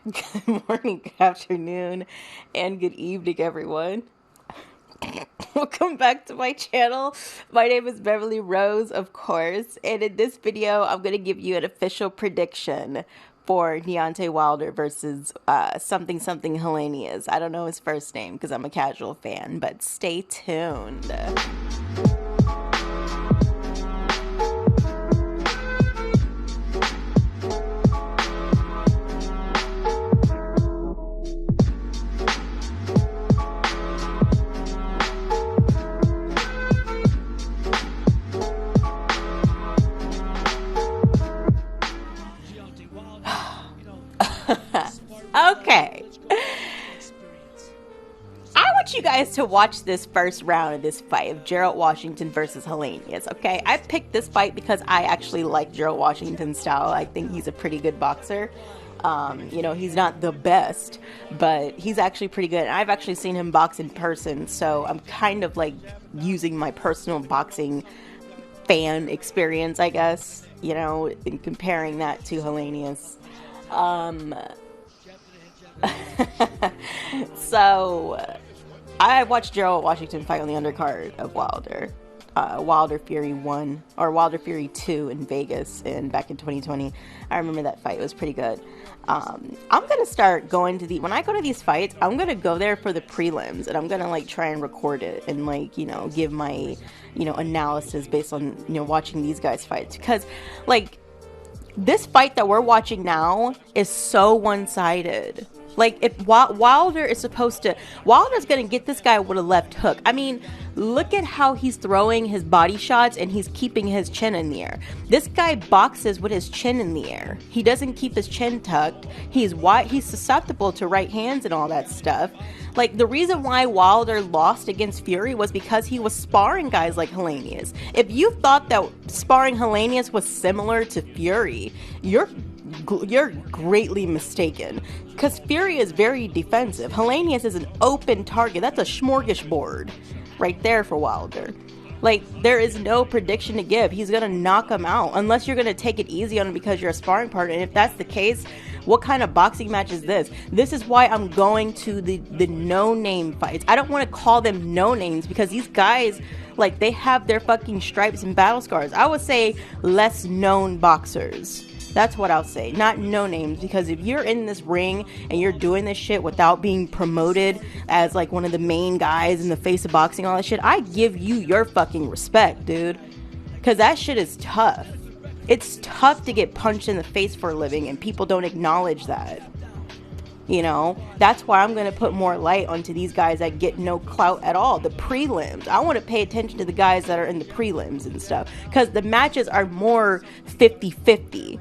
Good morning, good afternoon, and good evening, everyone. Welcome back to my channel. My name is Beverly Rose, of course, and in this video, I'm going to give you an official prediction for Deontay Wilder versus something Helenius. I don't know his first name because I'm a casual fan, but stay tuned. Okay. I want you guys to watch this first round of this fight of Gerald Washington versus Helenius, okay? I picked this fight because I actually like Gerald Washington's style. I think he's a pretty good boxer. He's not the best, but he's actually pretty good. And I've actually seen him box in person, so I'm kind of like using my personal boxing fan experience, I guess, and comparing that to Helenius. So I watched Gerald Washington fight on the undercard of Wilder. Wilder Fury 1 or Wilder Fury 2 in Vegas back in 2020. I remember that fight. It was pretty good. I'm gonna start going to when I go to these fights, I'm gonna go there for the prelims, and I'm gonna try and record it and give my analysis based on watching these guys fight, because this fight that we're watching now is so one-sided. If Wilder is Wilder's gonna get this guy with a left hook. I mean, look at how he's throwing his body shots and he's keeping his chin in the air. This guy boxes with his chin in the air. He doesn't keep his chin tucked. He's susceptible to right hands and all that stuff. The reason why Wilder lost against Fury was because he was sparring guys like Helenius. If you thought that sparring Helenius was similar to Fury, you're greatly mistaken, because Fury is very defensive. Helenius is an open target. That's a smorgasbord right there for Wilder. There is no prediction to give. He's gonna knock him out unless you're gonna take it easy on him because you're a sparring partner. And if that's the case, what kind of boxing match is this? This is why I'm going to the no-name fights. I don't want to call them no-names because these guys, they have their fucking stripes and battle scars. I would say less known boxers. That's what I'll say. Not no names, because if you're in this ring and you're doing this shit without being promoted as one of the main guys in the face of boxing, all that shit, I give you your fucking respect, dude. Because that shit is tough. It's tough to get punched in the face for a living, and people don't acknowledge that. That's why I'm going to put more light onto these guys that get no clout at all. The prelims. I want to pay attention to the guys that are in the prelims and stuff, because the matches are more 50-50.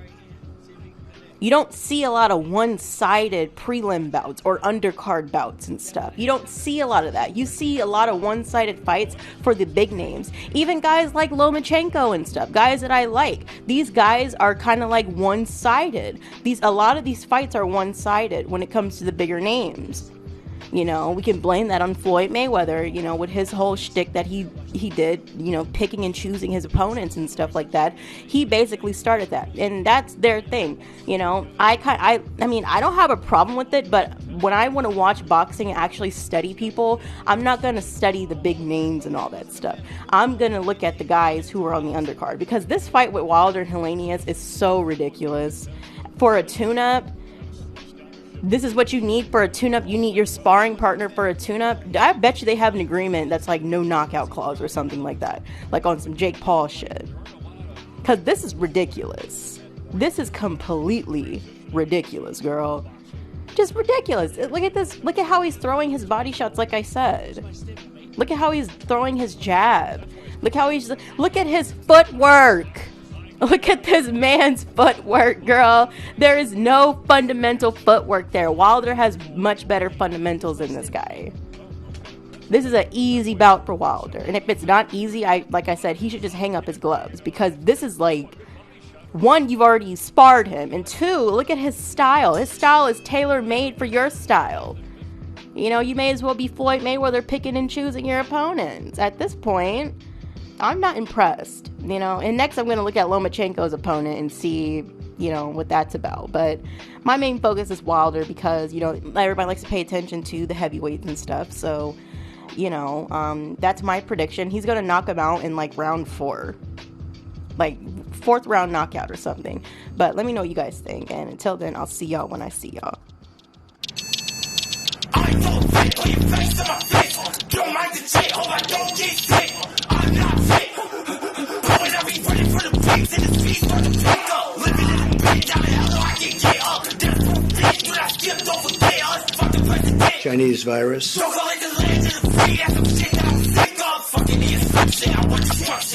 You don't see a lot of one-sided prelim bouts or undercard bouts and stuff. You don't see a lot of that. You see a lot of one-sided fights for the big names. Even guys like Lomachenko and stuff, guys that I like. These guys are kind of one-sided. A lot of these fights are one-sided when it comes to the bigger names. We can blame that on Floyd Mayweather, with his whole shtick that he did, picking and choosing his opponents and stuff like that. He basically started that, and that's their thing. I don't have a problem with it, but when I want to watch boxing and actually study people, I'm not going to study the big names and all that stuff. I'm going to look at the guys who are on the undercard, because this fight with Wilder and Helenius is so ridiculous. For a tune-up, this is what you need for a tune-up. You need your sparring partner for a tune-up. I bet you they have an agreement that's no knockout clause or something like that, on some Jake Paul shit. Because this is ridiculous. This is completely ridiculous, girl. Just ridiculous. Look at this. Look at how he's throwing his body shots, like I said. Look at how he's throwing his jab. Look at his footwork. Look at this man's footwork, girl. There is no fundamental footwork there. Wilder has much better fundamentals than this guy. This is an easy bout for Wilder. And if it's not easy, like I said, he should just hang up his gloves. Because this is one, you've already sparred him. And two, look at his style. His style is tailor-made for your style. You may as well be Floyd Mayweather picking and choosing your opponents. At this point, I'm not impressed, And next I'm going to look at Lomachenko's opponent and see you know, what that's about. But my main focus is Wilder because, you know, everybody likes to pay attention to the heavyweights and stuff. So, you know, that's my prediction. He's going to knock him out in like round 4. Like 4th round knockout or something. But let me know what you guys think. And until then, I'll see y'all when I see y'all. I don't fit on your face to my face. Don't mind the shit, hope I don't get sick. I'm not fit. Going every running for the pigs and the speeds for the pick up. Living in the pit, down the hell so I can get up. There's no fit, dude, I skipped over chaos. Fuck the president. Chinese virus. Chocolate the land of the free, that's some shit that I'm sick of. Fucking the instruction, I want destruction.